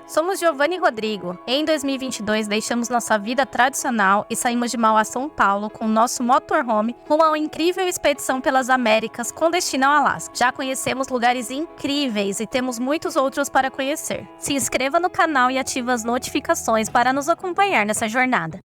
somos Giovanni e Rodrigo. Em 2022, deixamos nossa vida tradicional e saímos de Mauá, São Paulo, com nosso motorhome rumo a uma incrível expedição pelas Américas com destino ao Alasca. Já conhecemos lugares incríveis e temos muitos outros para conhecer. Se inscreva no canal e ative as notificações para nos acompanhar nessa jornada.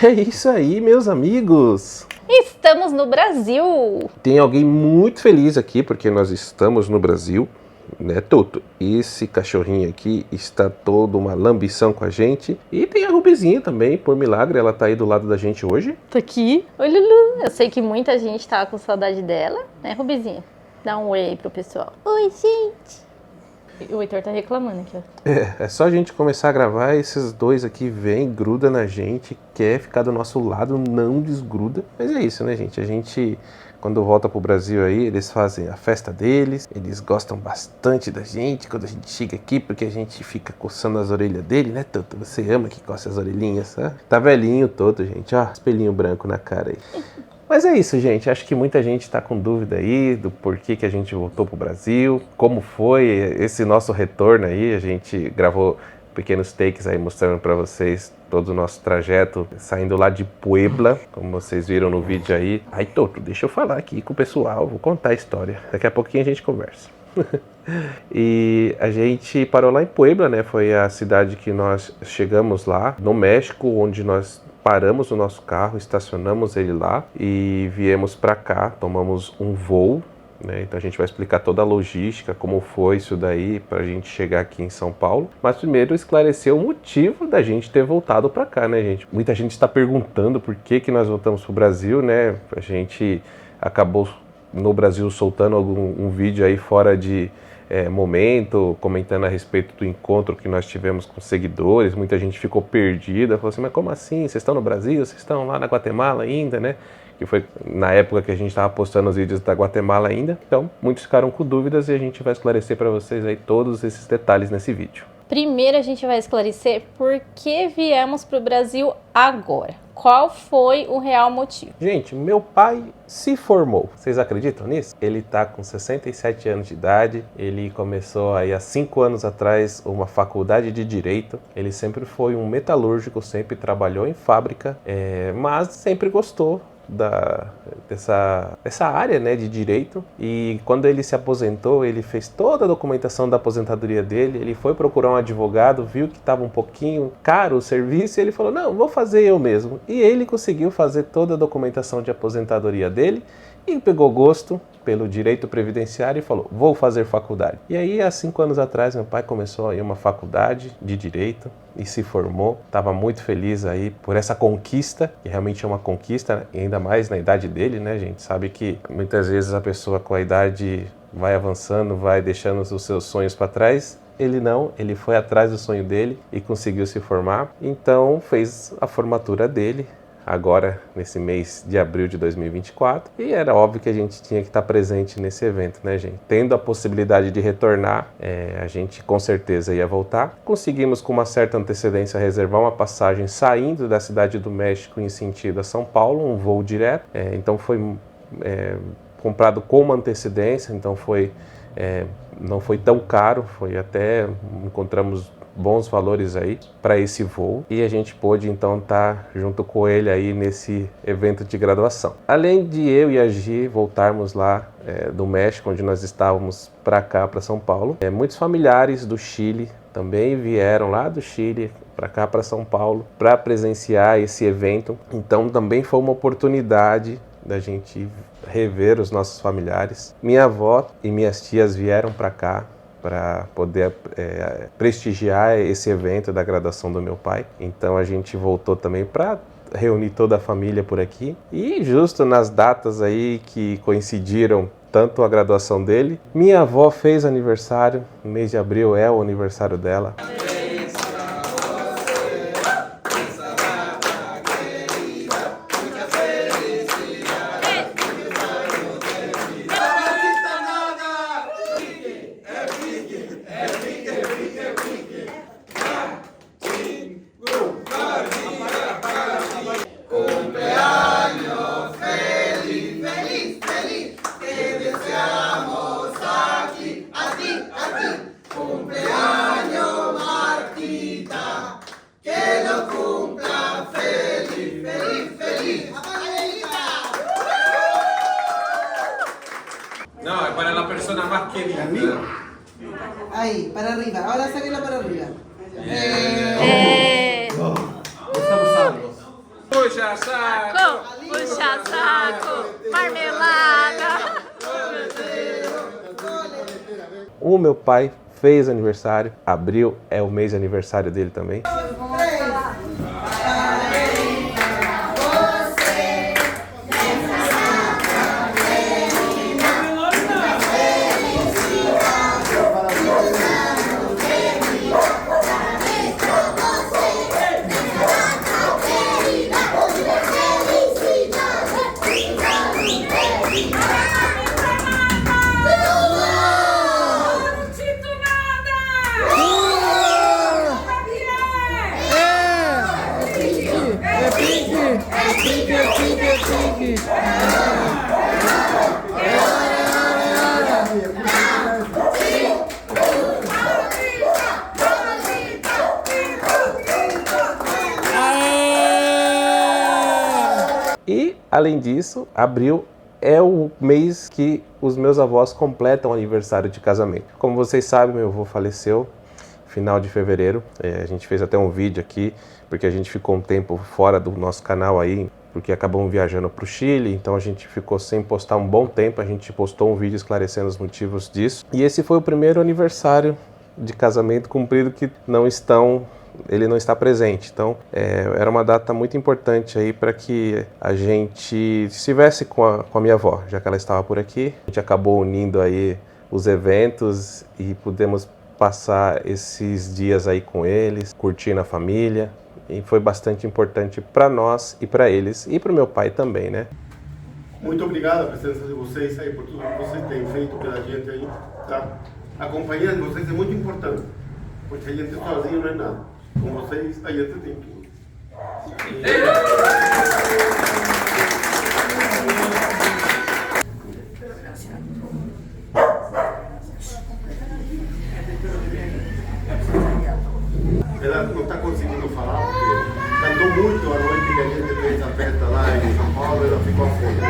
É isso aí, meus amigos! Estamos no Brasil! Tem alguém muito feliz aqui porque nós estamos no Brasil, né, Toto? Esse cachorrinho aqui está todo uma lambição com a gente. E tem a Rubizinha também, por milagre, ela tá aí do lado da gente hoje. Tô aqui. Oi, Lulu! Eu sei que muita gente tá com saudade dela, né, Rubizinha? Dá um oi aí pro pessoal. Oi, gente! O Heitor tá reclamando aqui, ó. É só a gente começar a gravar, esses dois aqui vêm, gruda na gente, quer ficar do nosso lado, não desgruda. Mas é isso, né, gente? A gente, quando volta pro Brasil aí, eles fazem a festa deles, eles gostam bastante da gente quando a gente chega aqui, porque a gente fica coçando as orelhas dele, né, Toto? Você ama que coça as orelhinhas, né? Tá velhinho todo, gente, ó, espelhinho branco na cara aí. Mas é isso, gente. Acho que muita gente está com dúvida aí do porquê que a gente voltou pro Brasil, como foi esse nosso retorno aí. A gente gravou pequenos takes aí mostrando para vocês todo o nosso trajeto saindo lá de Puebla, como vocês viram no vídeo aí. Aí, Toto, deixa eu falar aqui com o pessoal, vou contar a história. Daqui a pouquinho a gente conversa. E a gente parou lá em Puebla, né? Foi a cidade que nós chegamos lá, no México, onde nós paramos o nosso carro, estacionamos ele lá e viemos para cá, tomamos um voo, né? Então a gente vai explicar toda a logística, como foi isso daí para a gente chegar aqui em São Paulo. Mas primeiro esclarecer o motivo da gente ter voltado para cá, né, gente? Muita gente está perguntando por que nós voltamos para o Brasil, né? A gente acabou no Brasil soltando um vídeo aí fora de momento, comentando a respeito do encontro que nós tivemos com seguidores. Muita gente ficou perdida, falou assim, mas como assim? Vocês estão no Brasil? Vocês estão lá na Guatemala ainda, né? Que foi na época que a gente estava postando os vídeos da Guatemala ainda. Então, muitos ficaram com dúvidas e a gente vai esclarecer para vocês aí todos esses detalhes nesse vídeo. Primeiro a gente vai esclarecer por que viemos para o Brasil agora. Qual foi o real motivo? Gente, meu pai se formou. Vocês acreditam nisso? Ele tá com 67 anos de idade. Ele começou aí há 5 anos atrás uma faculdade de Direito. Ele sempre foi um metalúrgico, sempre trabalhou em fábrica, mas sempre gostou dessa área, né, de direito. E quando ele se aposentou, ele fez toda a documentação da aposentadoria dele. Ele foi procurar um advogado, viu que estava um pouquinho caro o serviço e ele falou, não, vou fazer eu mesmo. E ele conseguiu fazer toda a documentação de aposentadoria dele e pegou gosto pelo direito previdenciário e falou, vou fazer faculdade. E aí, há 5 anos atrás, meu pai começou aí uma faculdade de direito e se formou. Estava muito feliz aí por essa conquista, que realmente é uma conquista, e ainda mais na idade dele, né, gente? Sabe que muitas vezes a pessoa com a idade vai avançando, vai deixando os seus sonhos para trás. Ele não, ele foi atrás do sonho dele e conseguiu se formar. Então, fez a formatura dele agora nesse mês de abril de 2024, e era óbvio que a gente tinha que estar presente nesse evento, né, gente? Tendo a possibilidade de retornar, a gente com certeza ia voltar. Conseguimos com uma certa antecedência reservar uma passagem saindo da cidade do México em sentido a São Paulo, um voo direto, então foi comprado com uma antecedência, então não foi tão caro, foi até, encontramos bons valores aí para esse voo e a gente pôde então estar junto com ele aí nesse evento de graduação. Além de eu e a Gi voltarmos lá do México, onde nós estávamos, para cá, para São Paulo, muitos familiares do Chile também vieram lá do Chile para cá, para São Paulo, para presenciar esse evento. Então também foi uma oportunidade da gente rever os nossos familiares. Minha avó e minhas tias vieram para cá para poder prestigiar esse evento da graduação do meu pai. Então a gente voltou também para reunir toda a família por aqui. E justo nas datas aí que coincidiram tanto a graduação dele, minha avó fez aniversário, no mês de abril é o aniversário dela. No, es para la persona más querida. Ahí, para arriba. Ahora sáquela para arriba. Puxa saco. Puxa saco, marmelada. O meu pai fez aniversário, abril é o mês de aniversário dele também. além disso, abril é o mês que os meus avós completam o aniversário de casamento. Como vocês sabem, meu avô faleceu final de fevereiro. A gente fez até um vídeo aqui, porque a gente ficou um tempo fora do nosso canal aí, porque acabamos viajando para o Chile, então a gente ficou sem postar um bom tempo. A gente postou um vídeo esclarecendo os motivos disso. E esse foi o primeiro aniversário de casamento cumprido que ele não está presente. Então, era uma data muito importante aí para que a gente estivesse com a minha avó, já que ela estava por aqui. A gente acabou unindo aí os eventos e pudemos passar esses dias aí com eles, curtindo a família. E foi bastante importante para nós e para eles e para o meu pai também, né? Muito obrigado a presença de vocês aí, por tudo que vocês têm feito pela gente aí, tá? A companhia de vocês é muito importante, porque a gente sozinho não é nada. Com vocês, a gente tem tudo. Ela não está conseguindo falar, porque cantou muito a noite que a gente fez a festa lá em São Paulo, ela ficou afogada.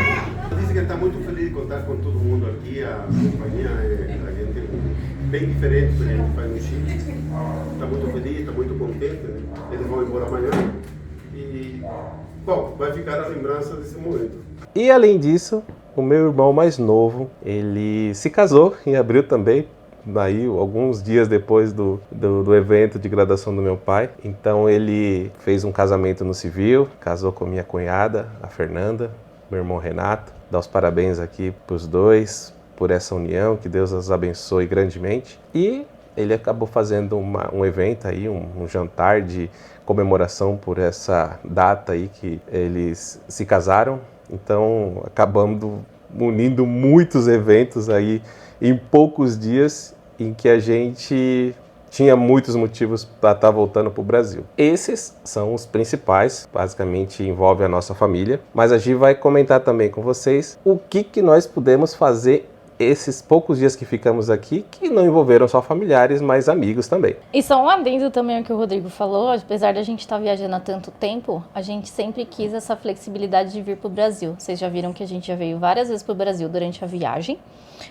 Ela disse que está muito feliz de contar com todo mundo aqui, a companhia a gente é bem diferente do que a gente faz no Chile. Está muito feliz, está muito contente, né? Eles vão embora amanhã e, bom, vai ficar a lembrança desse momento. E além disso, o meu irmão mais novo, ele se casou em abril também, aí alguns dias depois do evento de graduação do meu pai. Então ele fez um casamento no civil, casou com minha cunhada, a Fernanda, meu irmão Renato. Dá os parabéns aqui para os dois por essa união, que Deus os abençoe grandemente. E ele acabou fazendo um evento aí, um jantar de comemoração por essa data aí que eles se casaram. Então acabamos unindo muitos eventos aí em poucos dias, em que a gente tinha muitos motivos para estar voltando para o Brasil. Esses são os principais, basicamente envolve a nossa família, mas a Gi vai comentar também com vocês o que nós pudemos fazer esses poucos dias que ficamos aqui, que não envolveram só familiares, mas amigos também. E só um adendo também ao que o Rodrigo falou, apesar da gente estar viajando há tanto tempo, a gente sempre quis essa flexibilidade de vir para o Brasil. Vocês já viram que a gente já veio várias vezes para o Brasil durante a viagem,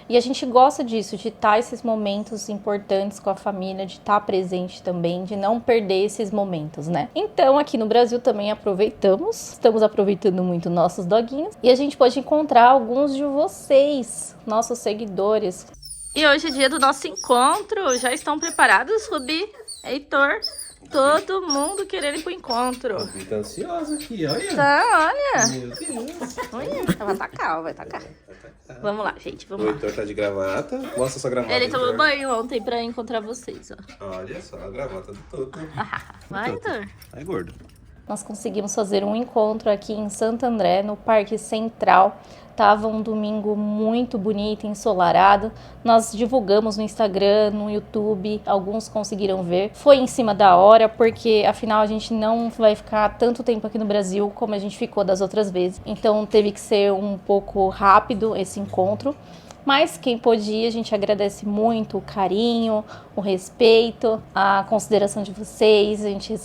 e a gente gosta disso, de estar esses momentos importantes com a família, de estar presente também, de não perder esses momentos, né? Então, aqui no Brasil também estamos aproveitando muito nossos doguinhos, e a gente pode encontrar alguns de vocês, nossos seguidores. E hoje é dia do nosso encontro. Já estão preparados, Rubi, Heitor? Todo mundo querendo ir pro encontro. Tá ansiosa aqui, olha. Tá, olha. Meu Deus. Olha, vai tacar, vai tacar. Vamos lá, gente, vamos O lá. Heitor tá de gravata. Mostra sua gravata. Ele tomou Heitor. banho ontem pra encontrar vocês, ó. Olha só, a gravata do Toto. Vai, Heitor. Vai, gordo. Nós conseguimos fazer um encontro aqui em Santo André, no Parque Central. Tava um domingo muito bonito, ensolarado. Nós divulgamos no Instagram, no YouTube, alguns conseguiram ver. Foi em cima da hora, porque afinal a gente não vai ficar tanto tempo aqui no Brasil como a gente ficou das outras vezes. Então teve que ser um pouco rápido esse encontro. Mas quem pôde ir, a gente agradece muito o carinho, o respeito, a consideração de vocês. A gente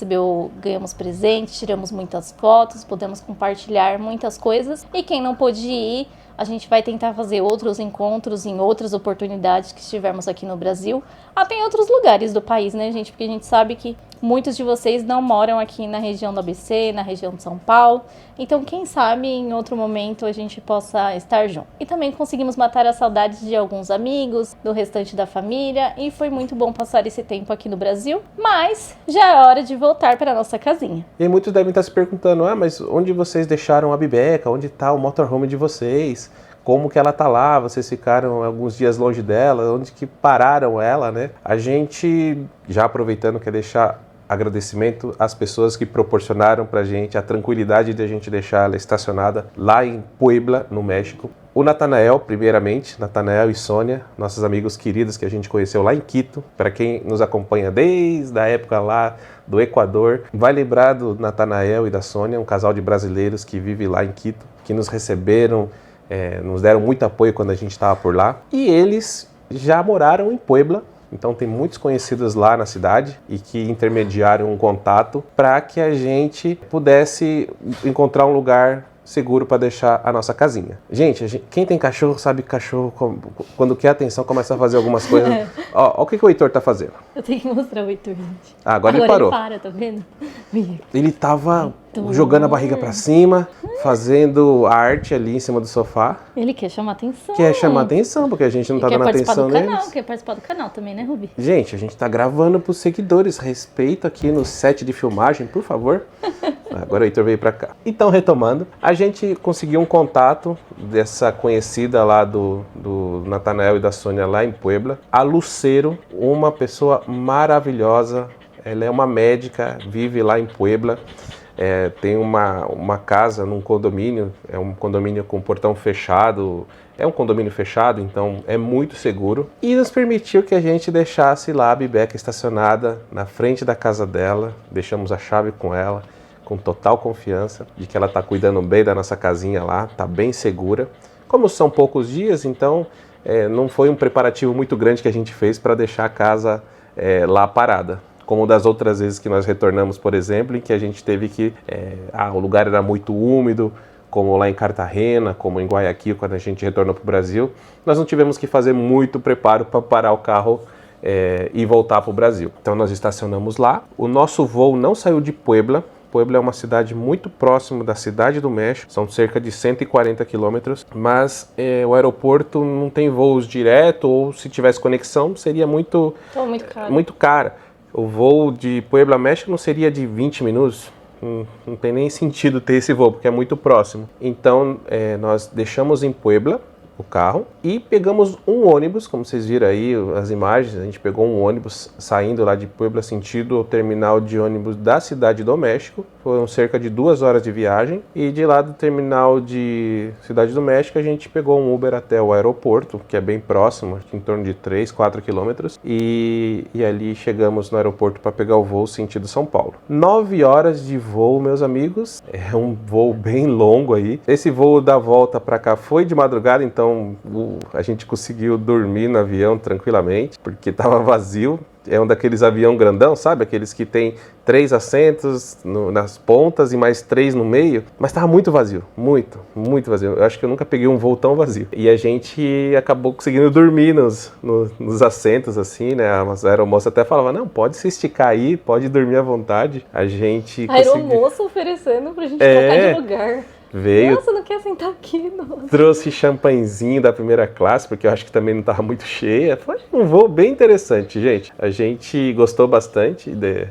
ganhamos presentes, tiramos muitas fotos, podemos compartilhar muitas coisas. E quem não pôde ir, a gente vai tentar fazer outros encontros em outras oportunidades que estivermos aqui no Brasil. Até em outros lugares do país, né, gente? Porque a gente sabe que muitos de vocês não moram aqui na região do ABC, na região de São Paulo. Então, quem sabe, em outro momento a gente possa estar junto. E também conseguimos matar as saudades de alguns amigos, do restante da família. E foi muito bom passar esse tempo aqui no Brasil. Mas já é hora de voltar para a nossa casinha. E muitos devem estar se perguntando, mas onde vocês deixaram a Bibeca? Onde está o motorhome de vocês? Como que ela tá lá? Vocês ficaram alguns dias longe dela? Onde que pararam ela, né? A gente, já aproveitando, quer deixar agradecimento às pessoas que proporcionaram pra gente a tranquilidade de a gente deixar ela estacionada lá em Puebla, no México. O Natanael, primeiramente, Natanael e Sônia, nossos amigos queridos que a gente conheceu lá em Quito. Para quem nos acompanha desde a época lá do Equador, vai lembrar do Natanael e da Sônia, um casal de brasileiros que vive lá em Quito, que nos receberam, nos deram muito apoio quando a gente estava por lá. E eles já moraram em Puebla, então tem muitos conhecidos lá na cidade e que intermediaram um contato para que a gente pudesse encontrar um lugar seguro para deixar a nossa casinha. Gente, quem tem cachorro sabe que cachorro, quando quer atenção, começa a fazer algumas coisas. Ó, o que o Heitor tá fazendo? Eu tenho que mostrar o Heitor, gente. Agora ele parou. Ele para, tá vendo? Ele tava jogando a barriga para cima, fazendo arte ali em cima do sofá. Ele quer chamar atenção. Quer chamar atenção, porque a gente não tá dando atenção neles. Quer participar do canal também, né, Rubi? Gente, a gente tá gravando pros seguidores. Respeito aqui no set de filmagem, por favor. Agora o Heitor veio pra cá. Então, retomando, a gente conseguiu um contato dessa conhecida lá do Natanael e da Sônia lá em Puebla. A Lucero, uma pessoa maravilhosa. Ela é uma médica, vive lá em Puebla. Tem uma casa num condomínio, é um condomínio com portão fechado, é um condomínio fechado, então é muito seguro. E nos permitiu que a gente deixasse lá a Bibeca estacionada na frente da casa dela, deixamos a chave com ela, com total confiança de que ela está cuidando bem da nossa casinha lá, está bem segura. Como são poucos dias, então não foi um preparativo muito grande que a gente fez para deixar a casa lá parada. Como das outras vezes que nós retornamos, por exemplo, em que a gente teve que... o lugar era muito úmido, como lá em Cartagena, como em Guayaquil, quando a gente retornou para o Brasil. Nós não tivemos que fazer muito preparo para parar o carro e voltar para o Brasil. Então nós estacionamos lá. O nosso voo não saiu de Puebla. Puebla é uma cidade muito próxima da Cidade do México, são cerca de 140 quilômetros, mas o aeroporto não tem voos direto, ou se tivesse conexão, seria muito caro. O voo de Puebla, México, não seria de 20 minutos? Não tem nem sentido ter esse voo, porque é muito próximo. Então, nós deixamos em Puebla o carro e pegamos um ônibus, como vocês viram aí as imagens, a gente pegou um ônibus saindo lá de Puebla sentido ao terminal de ônibus da Cidade do México. Foram cerca de 2 horas de viagem e de lá do terminal de Cidade do México a gente pegou um Uber até o aeroporto, que é bem próximo, em torno de 3, 4 quilômetros, e ali chegamos no aeroporto para pegar o voo sentido São Paulo. 9 horas de voo, meus amigos, é um voo bem longo aí. Esse voo da volta para cá foi de madrugada, então a gente conseguiu dormir no avião tranquilamente, porque estava vazio. É um daqueles avião grandão, sabe? Aqueles que tem 3 assentos nas pontas e mais 3 no meio. Mas estava muito vazio, muito vazio. Eu acho que eu nunca peguei um voo tão vazio. E a gente acabou conseguindo dormir nos assentos, assim, né? A aeromoça até falava, não, pode se esticar aí, pode dormir à vontade. A gente conseguiu... aeromoça oferecendo pra gente trocar de lugar. Veio, nossa, não quer sentar aqui, nossa. Trouxe champanhezinho da primeira classe, porque eu acho que também não estava muito cheia. Foi um voo bem interessante, gente. A gente gostou bastante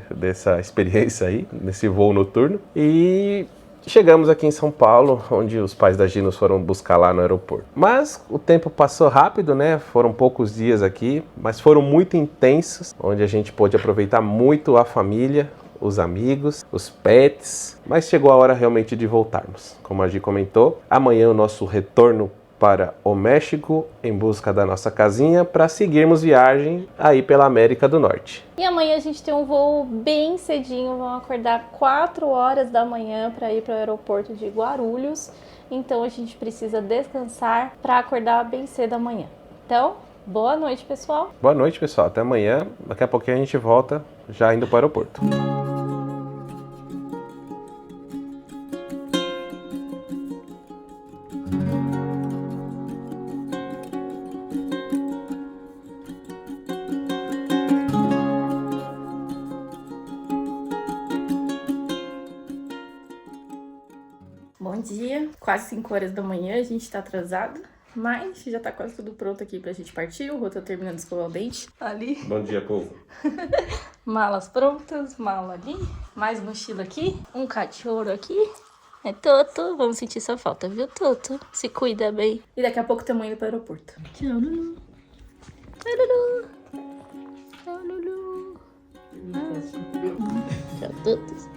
dessa experiência aí, nesse voo noturno. E chegamos aqui em São Paulo, onde os pais da Gi nos foram buscar lá no aeroporto. Mas o tempo passou rápido, né? Foram poucos dias aqui, mas foram muito intensos, onde a gente pôde aproveitar muito a família, os amigos, os pets, mas chegou a hora realmente de voltarmos. Como a Gi comentou, amanhã é o nosso retorno para o México em busca da nossa casinha para seguirmos viagem aí pela América do Norte. E amanhã a gente tem um voo bem cedinho, vamos acordar 4 horas da manhã para ir para o aeroporto de Guarulhos, então a gente precisa descansar para acordar bem cedo amanhã. Então, boa noite, pessoal. Boa noite, pessoal. Até amanhã. Daqui a pouquinho a gente volta já indo para o aeroporto. Bom dia, quase 5 horas da manhã, a gente tá atrasado, mas já tá quase tudo pronto aqui pra gente partir. O Rô tá terminando de escovar o dente ali. Bom dia, povo. Malas prontas, mala ali, mais mochila aqui, um cachorro aqui. É Toto, vamos sentir sua falta, viu, Toto? Se cuida bem. E daqui a pouco estamos indo pro aeroporto. Tchau, Lulu. Tchau, Lulu. Tchau, Lulu. Tchau, Toto.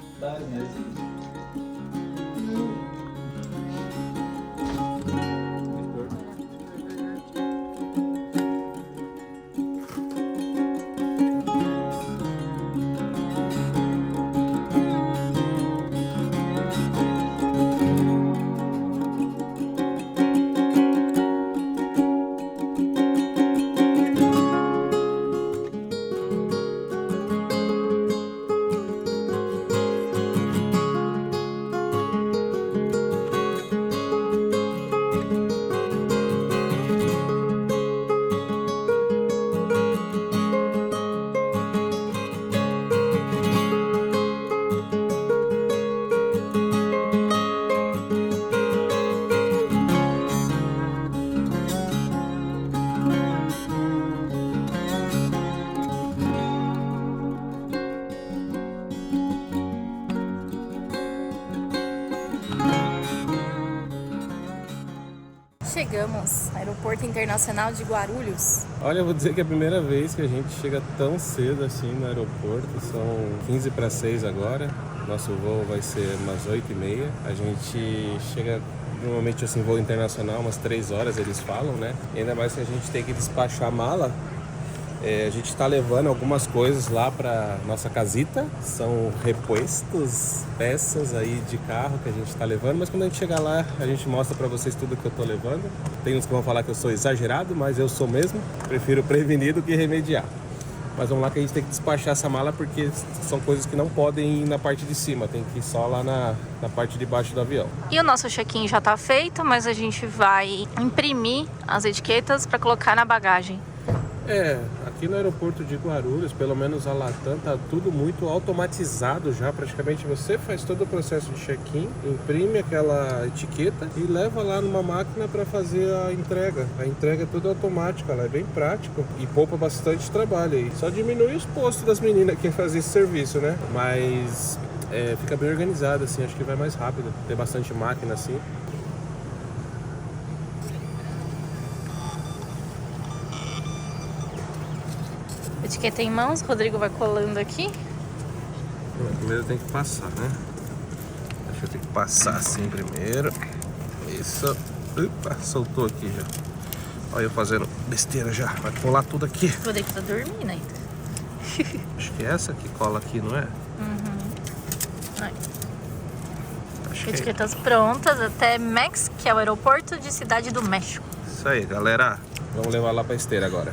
chegamos, Aeroporto Internacional de Guarulhos. Olha, eu vou dizer que é a primeira vez que a gente chega tão cedo assim no aeroporto. São 15 para 6 agora. Nosso voo vai ser umas 8h30. A gente chega, normalmente assim, voo internacional, umas 3 horas eles falam, né? E ainda mais que a gente tem que despachar a mala. A gente está levando algumas coisas lá para nossa casita. São repuestos, peças aí de carro que a gente está levando. Mas quando a gente chegar lá, a gente mostra para vocês tudo que eu estou levando. Tem uns que vão falar que eu sou exagerado, mas eu sou mesmo. Prefiro prevenir do que remediar. Mas vamos lá que a gente tem que despachar essa mala porque são coisas que não podem ir na parte de cima. Tem que ir só lá na parte de baixo do avião. E o nosso check-in já está feito, mas a gente vai imprimir as etiquetas para colocar na bagagem. Aqui no aeroporto de Guarulhos, pelo menos a Latam, tá tudo muito automatizado já. Praticamente você faz todo o processo de check-in, imprime aquela etiqueta e leva lá numa máquina para fazer a entrega. A entrega é toda automática, ela é bem prática e poupa bastante trabalho aí. Só diminui os postos das meninas que fazem esse serviço, né? Mas fica bem organizado, assim, acho que vai mais rápido. Tem bastante máquina assim. Etiqueta em mãos, o Rodrigo vai colando aqui. Primeiro tem que passar, né? Deixa eu ter que passar assim primeiro. Isso. Opa, soltou aqui já. Olha eu fazendo besteira já. Vai colar tudo aqui. O Rodrigo tá dormindo ainda. Acho que é essa que cola aqui, não é? Ai. Acho que Etiquetas prontas até Mex, que é o aeroporto de Cidade do México. Isso aí, galera. Vamos levar lá pra esteira agora.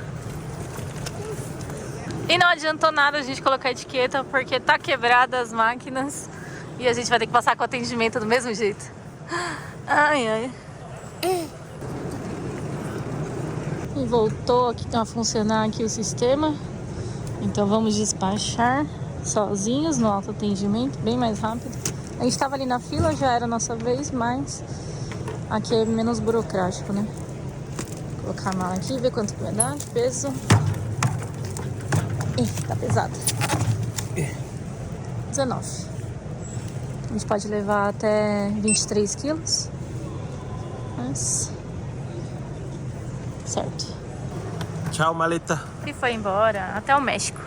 E não adiantou nada a gente colocar a etiqueta porque tá quebrada as máquinas e a gente vai ter que passar com atendimento do mesmo jeito. Ai, ai. E voltou aqui a funcionar aqui o sistema. Então vamos despachar sozinhos no autoatendimento, bem mais rápido. A gente tava ali na fila, já era a nossa vez, mas aqui é menos burocrático, né? Vou colocar a mala aqui, ver quanto que vai dar de peso. Tá pesado. 19. A gente pode levar até 23 quilos. Mas... certo. Tchau, maleta. E foi embora até o México.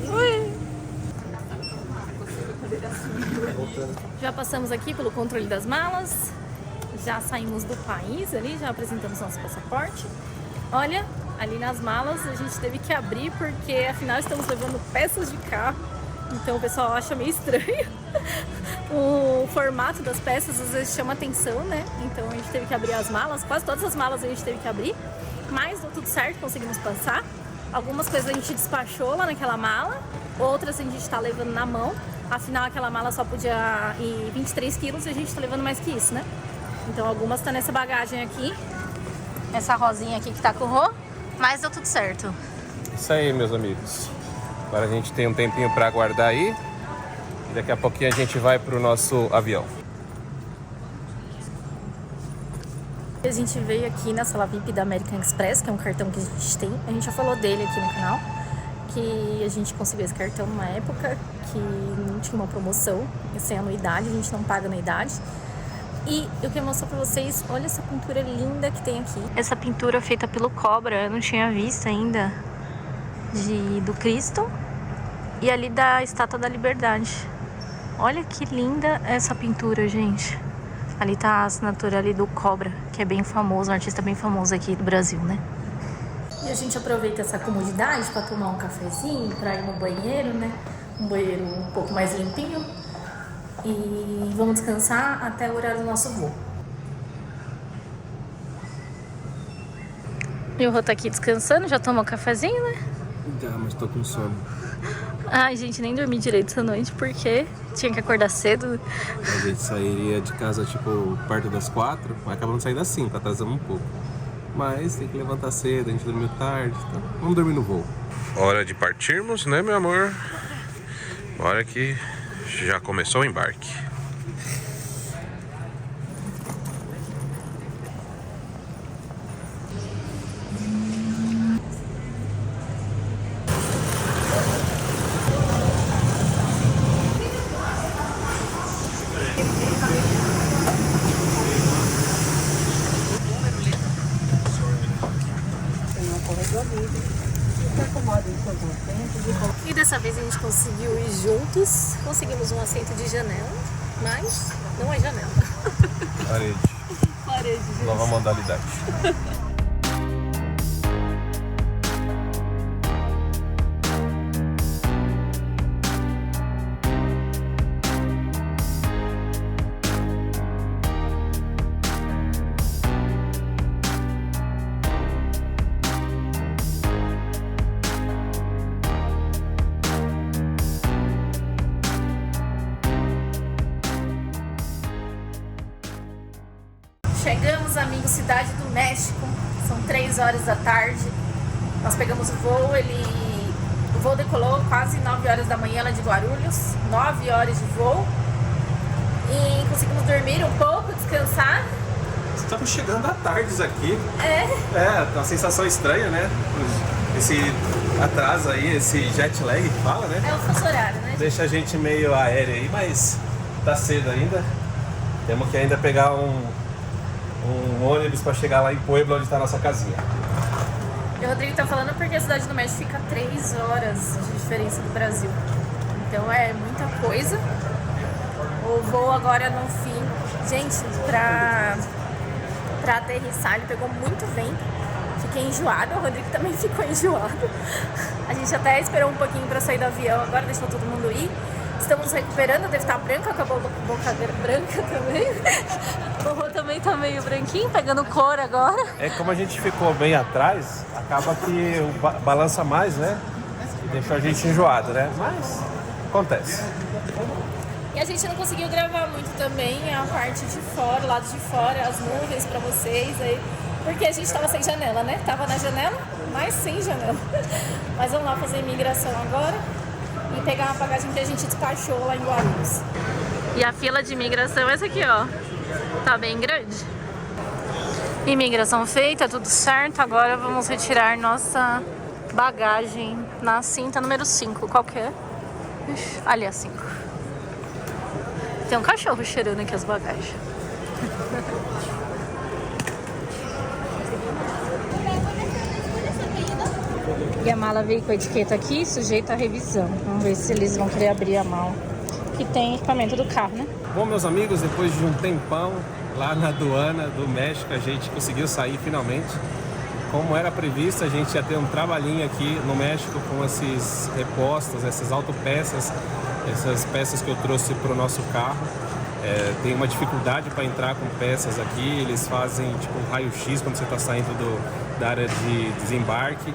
Ui. Já passamos aqui pelo controle das malas. Já saímos do país ali, já apresentamos nosso passaporte. Olha, ali nas malas a gente teve que abrir porque afinal estamos levando peças de carro. Então o pessoal acha meio estranho. O formato das peças às vezes chama atenção, né? Então a gente teve que abrir as malas. Quase todas as malas a gente teve que abrir. Mas deu tudo certo, conseguimos passar. Algumas coisas a gente despachou lá naquela mala. Outras a gente está levando na mão. Afinal aquela mala só podia ir 23 quilos e a gente está levando mais que isso, né? Então algumas tá nessa bagagem aqui. Essa rosinha aqui que tá com o Rô. Mas deu tudo certo. Isso aí, meus amigos. Agora a gente tem um tempinho para aguardar aí. E daqui a pouquinho a gente vai pro nosso avião. A gente veio aqui na sala VIP da American Express, que é um cartão que a gente tem. A gente já falou dele aqui no canal. Que a gente conseguiu esse cartão numa época que não tinha uma promoção. Sem anuidade, a gente não paga anuidade. E eu quero mostrar pra vocês, olha essa pintura linda que tem aqui. Essa pintura feita pelo Cobra, eu não tinha visto ainda, do Cristo. E ali da Estátua da Liberdade. Olha que linda essa pintura, gente. Ali tá a assinatura ali do Cobra, que é bem famoso, um artista bem famoso aqui do Brasil, né? E a gente aproveita essa comodidade pra tomar um cafezinho, pra ir no banheiro, né? Um banheiro um pouco mais limpinho. E vamos descansar até o horário do nosso voo. E o Rô tá aqui descansando, já tomou cafezinho, né? Já, mas tô com sono. Ai, gente, nem dormi direito essa noite porque tinha que acordar cedo. A gente sairia de casa, tipo, perto das 4, mas acabamos saindo das 5, atrasamos um pouco. Mas tem que levantar cedo, a gente dormiu tarde, então vamos dormir no voo. Hora de partirmos, né, meu amor? Hora que já começou o embarque. E dessa vez a gente conseguiu ir juntos. Conseguimos um assento de janela, mas não é janela. Parede. Parede, gente. Nova modalidade. Chegamos, amigos, Cidade do México. São 3 horas da tarde. Nós pegamos o voo, o voo decolou quase 9 horas da manhã lá de Guarulhos. 9 horas de voo. E conseguimos dormir um pouco, descansar. Estamos chegando à tarde aqui. É, uma sensação estranha, né? Esse atraso aí, esse jet lag que fala, né? é o fuso horário, né? Deixa a gente meio aéreo aí, mas tá cedo ainda. Temos que ainda pegar um ônibus para chegar lá em Puebla, onde está a nossa casinha. E o Rodrigo tá falando porque a Cidade do México fica 3 horas de diferença do Brasil. Então é muita coisa. O voo agora no fim, gente, pra aterrissar, ele pegou muito vento. Fiquei enjoada, o Rodrigo também ficou enjoado. A gente até esperou um pouquinho pra sair do avião, agora deixou todo mundo ir. Estamos recuperando, deve estar branca, acabou a boca branca também. O Rô também tá meio branquinho, pegando cor agora. É como a gente ficou bem atrás, acaba que balança mais, né? E deixou a gente enjoado, né? Mas acontece. E a gente não conseguiu gravar muito também a parte de fora, o lado de fora, as nuvens pra vocês aí. Porque a gente tava sem janela, né? Tava na janela, mas sem janela. Mas vamos lá fazer imigração agora e pegar uma bagagem que a gente despachou lá em Guarulhos. E a fila de imigração é essa aqui, ó. Tá bem grande. Imigração feita, tudo certo. Agora vamos retirar nossa bagagem na cinta número 5. Qual que é? Ixi, ali a 5. Tem um cachorro cheirando aqui as bagagens. E a mala veio com a etiqueta aqui, sujeita à revisão. Vamos ver se eles vão querer abrir a mala. Que tem equipamento do carro, né? Bom, meus amigos, depois de um tempão lá na aduana do México, a gente conseguiu sair finalmente. Como era previsto, a gente ia ter um trabalhinho aqui no México com esses repostos, essas autopeças, essas peças que eu trouxe para o nosso carro. Tem uma dificuldade para entrar com peças aqui, eles fazem tipo um raio-x quando você está saindo da área de desembarque.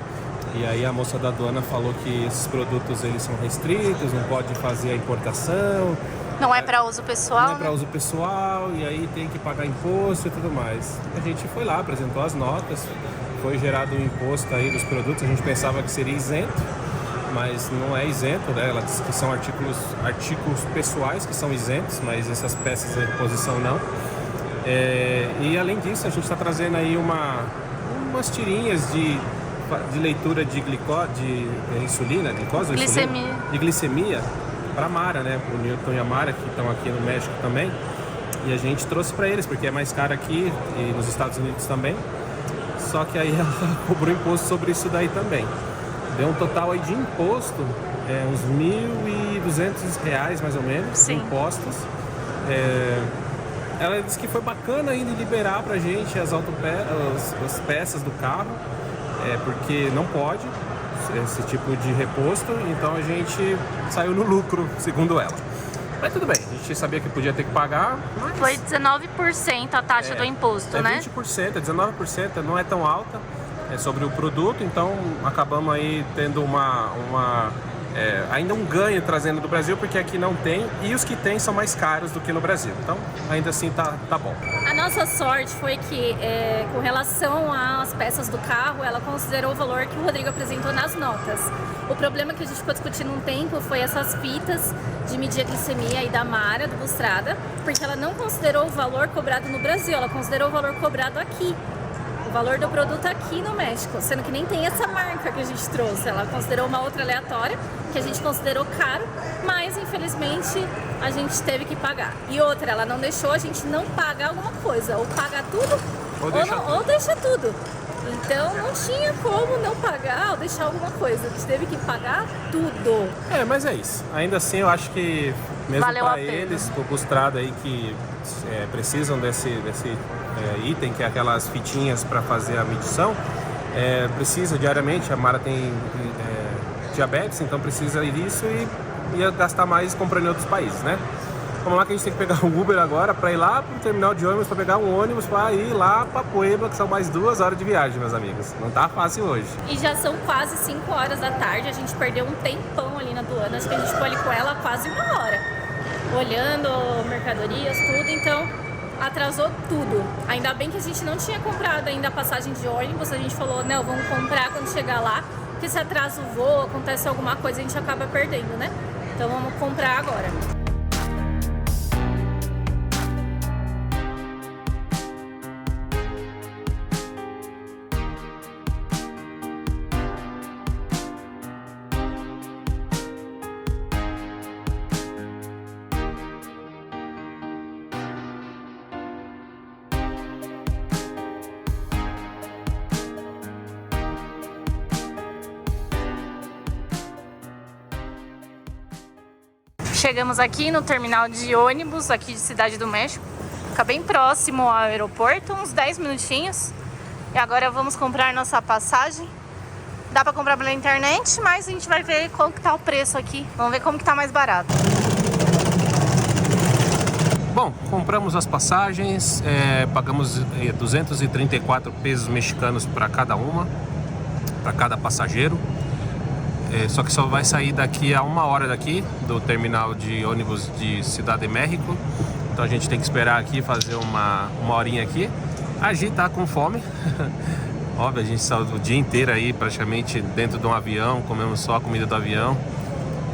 E aí a moça da aduana falou que esses produtos eles são restritos, não pode fazer a importação. Não é para uso pessoal? Não é para uso pessoal, e aí tem que pagar imposto e tudo mais. A gente foi lá, apresentou as notas, foi gerado um imposto aí dos produtos, a gente pensava que seria isento, mas não é isento, né? Ela diz que são artigos pessoais que são isentos, mas essas peças de reposição não. E além disso, a gente está trazendo aí umas tirinhas de leitura de insulina, glicose, glicemia. Insulina, de glicemia para a Mara, né? Para o Newton e a Mara, que estão aqui no México também. E a gente trouxe para eles, porque é mais caro aqui e nos Estados Unidos também. Só que aí ela cobrou imposto sobre isso daí também. Deu um total aí de imposto, uns R$1.200 mais ou menos, de impostos. Ela disse que foi bacana ainda liberar pra gente as peças do carro, porque não pode esse tipo de reposto, então a gente saiu no lucro, segundo ela. Mas tudo bem, a gente sabia que podia ter que pagar, mas... Foi 19% a taxa do imposto, né? 20%, 19%, não é tão alta sobre o produto, então acabamos aí tendo ainda um ganho trazendo do Brasil, porque aqui não tem, e os que tem são mais caros do que no Brasil, então ainda assim tá bom. A nossa sorte foi que, com relação às peças do carro, ela considerou o valor que o Rodrigo apresentou nas notas. O problema que a gente ficou discutindo um tempo foi essas fitas de medir a glicemia aí da Mara, do Bustrada, porque ela não considerou o valor cobrado no Brasil, ela considerou o valor cobrado aqui. O valor do produto aqui no México, sendo que nem tem essa marca que a gente trouxe. Ela considerou uma outra aleatória, que a gente considerou caro, mas infelizmente a gente teve que pagar. E outra, ela não deixou a gente não pagar alguma coisa, ou pagar tudo, ou deixa tudo. Então não tinha como não pagar ou deixar alguma coisa. A gente teve que pagar tudo. Mas é isso. Ainda assim, eu acho que mesmo para eles, pro Bustrada aí que precisam desse item, que é aquelas fitinhas para fazer a medição, precisa diariamente. A Mara tem diabetes, então precisa disso e ia gastar mais comprando em outros países, né? Vamos lá que a gente tem que pegar um Uber agora para ir lá pro terminal de ônibus, para pegar um ônibus para ir lá para Puebla, que são mais 2 horas de viagem, meus amigos. Não tá fácil hoje. E já são quase 5 horas da tarde, a gente perdeu um tempão ali na aduana, acho que a gente ficou ali com ela quase 1 hora, olhando mercadorias, tudo, então atrasou tudo. Ainda bem que a gente não tinha comprado ainda a passagem de ônibus, a gente falou, não, vamos comprar quando chegar lá, porque se atrasa o voo, acontece alguma coisa, a gente acaba perdendo, né? Então vamos comprar agora. Chegamos aqui no terminal de ônibus aqui de Cidade do México. Fica bem próximo ao aeroporto, uns 10 minutinhos. E agora vamos comprar nossa passagem. Dá pra comprar pela internet, mas a gente vai ver qual que tá o preço aqui. Vamos ver como que tá mais barato. Bom, compramos as passagens, pagamos 234 pesos mexicanos para cada uma, para cada passageiro. Só que só vai sair daqui a 1 hora daqui do terminal de ônibus de Ciudad de México. Então a gente tem que esperar aqui, fazer uma horinha aqui. A Gi tá com fome. Óbvio, a gente saiu o dia inteiro aí praticamente dentro de um avião, comemos só a comida do avião.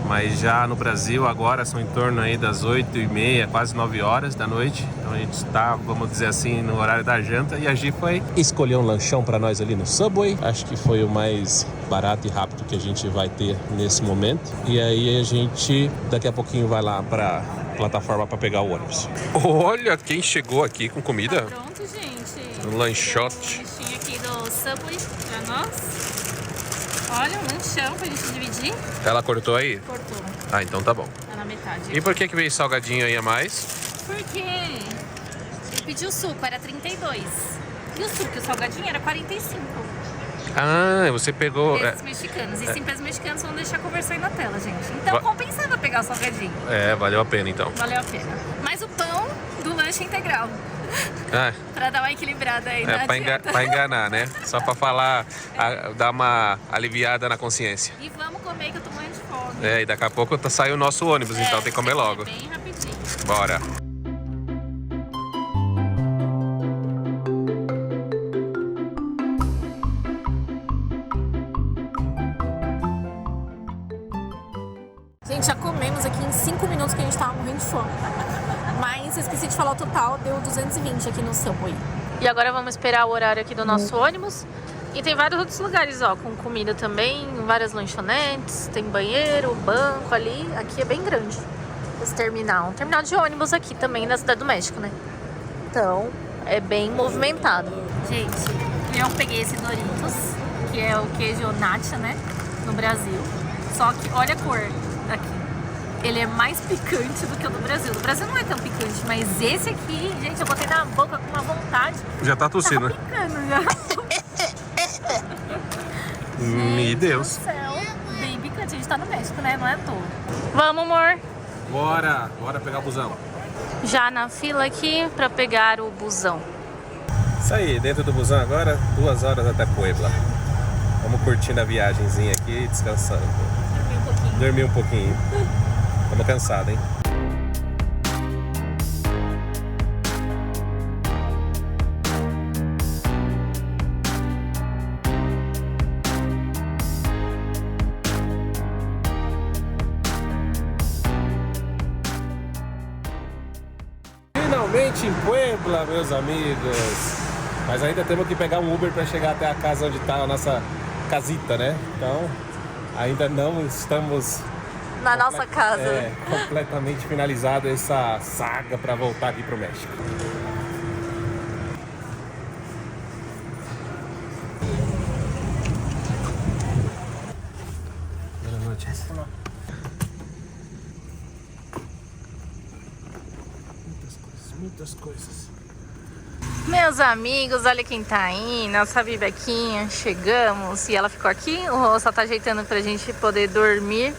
Mas já no Brasil agora são em torno aí das 8h30, quase 9 horas da noite. Então a gente está, vamos dizer assim, no horário da janta. E a Gi foi escolher um lanchão para nós ali no Subway. Acho que foi o mais barato e rápido que a gente vai ter nesse momento. E aí a gente daqui a pouquinho vai lá para plataforma para pegar o ônibus. Olha quem chegou aqui com comida. Tá pronto, gente. Um lanchote. Um lanchinho aqui do Subway para nós. Olha, um lanchão pra gente dividir. Ela cortou aí? Cortou. Ah, então tá bom. Tá na metade. E por que veio salgadinho aí a mais? Porque ele pediu suco, era 32. E o suco e o salgadinho era 45. Ah, você pegou... Pesos mexicanos. E 5 pesos mexicanos vão deixar conversar aí na tela, gente. Então compensava pegar o salgadinho. Valeu a pena então. Valeu a pena. Mas o pão do lanche integral. Pra dar uma equilibrada aí na dieta. Pra enganar, né? Só pra falar, dar uma aliviada na consciência. E vamos comer que eu tô morrendo de fome. E daqui a pouco sai o nosso ônibus, então tem que comer logo. Bem rapidinho. Bora. Gente, já comemos aqui em 5 minutos que a gente tava morrendo de fome. Mas eu esqueci de falar o total, deu 220 aqui no Subway. E agora vamos esperar o horário aqui do nosso ônibus. E tem vários outros lugares, ó, com comida também, várias lanchonetes, tem banheiro, banco ali. Aqui é bem grande esse terminal. Um terminal de ônibus aqui também na Cidade do México, né? Então, é bem movimentado. Gente, eu peguei esse Doritos, que é o queijo nacho, né, no Brasil. Só que olha a cor daqui. Ele é mais picante do que o do Brasil. O Brasil não é tão picante, mas esse aqui, gente, eu botei na boca com uma vontade. Já tá tossindo, né? Picando já. Meu Deus. Céu, bem picante. A gente tá no México, né? Não é à toa. Vamos, amor. Bora pegar o busão. Já na fila aqui pra pegar o busão. Isso aí, dentro do busão agora, 2 horas até Puebla. Vamos curtindo a viagenzinha aqui, descansando. Dormir um pouquinho. Estamos cansados, hein? Finalmente em Puebla, meus amigos. Mas ainda temos que pegar um Uber para chegar até a casa onde está a nossa casita, né? Então, ainda não estamos Na nossa casa. Completamente finalizada essa saga para voltar aqui pro México. muitas coisas. Meus amigos, olha quem tá aí, nossa Bibequinha. Chegamos e ela ficou aqui. O Rô só tá ajeitando pra gente poder dormir,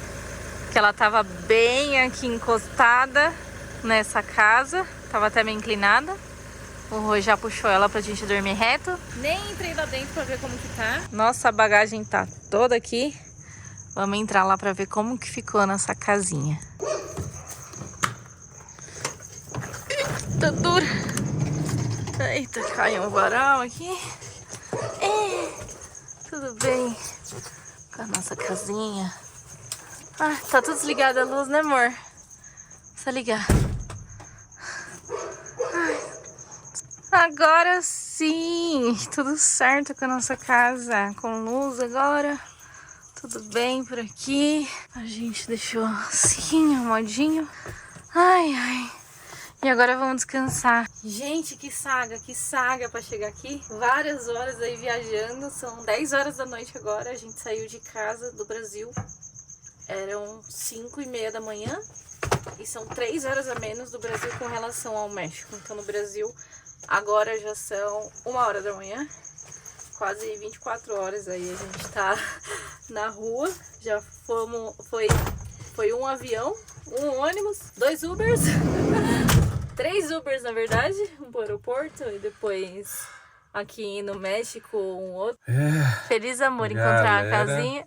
que ela tava bem aqui encostada nessa casa, tava até meio inclinada. O Rô já puxou ela pra gente dormir reto. Nem entrei lá dentro pra ver como que tá. Nossa bagagem tá toda aqui. Vamos entrar lá pra ver como que ficou nessa casinha. Tá dura. Eita, caiu um varal aqui. Tudo bem com a nossa casinha. Ah, tá tudo desligado a luz, né, amor? Precisa ligar. Ai. Agora sim, tudo certo com a nossa casa. Com luz agora. Tudo bem por aqui. A gente deixou assim, arrumadinho. Ai, ai. E agora vamos descansar. Gente, que saga pra chegar aqui. Várias horas aí viajando. São 10 horas da noite agora. A gente saiu de casa do Brasil. Eram 5:30 da manhã. E são 3 horas a menos do Brasil com relação ao México. Então no Brasil agora já são 1 hora da manhã. Quase 24 horas aí a gente tá na rua. Já foi um avião, um ônibus, 2 Ubers. 3 Ubers, na verdade, um pro aeroporto e depois aqui no México um outro. Feliz, amor, encontrar a casinha.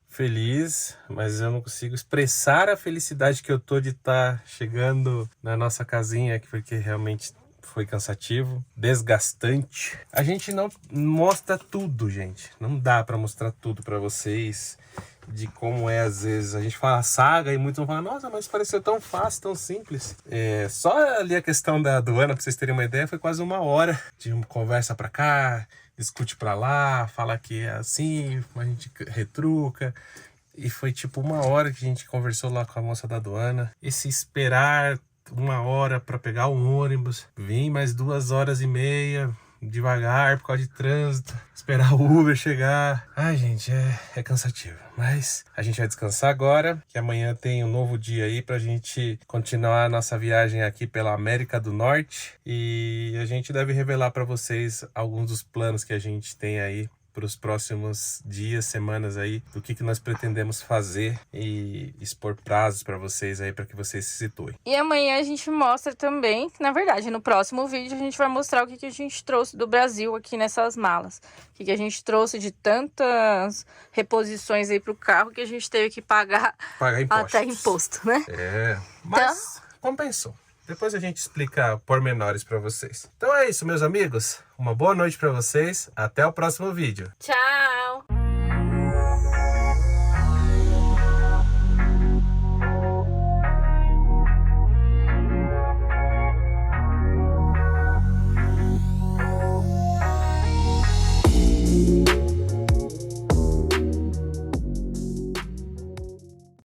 Feliz, mas eu não consigo expressar a felicidade que eu tô de estar chegando na nossa casinha aqui, porque realmente foi cansativo, desgastante. A gente não mostra tudo, gente. Não dá pra mostrar tudo pra vocês. De como é, às vezes, a gente fala saga e muitos vão falar, nossa, mas pareceu tão fácil, tão simples. Só ali a questão da aduana, pra vocês terem uma ideia, foi quase 1 hora de conversa pra cá, discute pra lá, fala que é assim, a gente retruca. E foi tipo 1 hora que a gente conversou lá com a moça da aduana. E se esperar 1 hora pra pegar um ônibus, vim mais 2h30, devagar por causa de trânsito, esperar o Uber chegar. Ai, gente, é cansativo. Mas a gente vai descansar agora, que amanhã tem um novo dia aí pra gente continuar a nossa viagem aqui pela América do Norte. E a gente deve revelar pra vocês alguns dos planos que a gente tem aí para os próximos dias, semanas aí, do que nós pretendemos fazer e expor prazos para vocês aí, para que vocês se situem. E amanhã a gente mostra também, na verdade, no próximo vídeo a gente vai mostrar o que a gente trouxe do Brasil aqui nessas malas. O que a gente trouxe de tantas reposições aí pro carro que a gente teve que pagar impostos. Até imposto, né? Mas compensou. Depois a gente explica pormenores para vocês. Então é isso, meus amigos. Uma boa noite para vocês. Até o próximo vídeo. Tchau!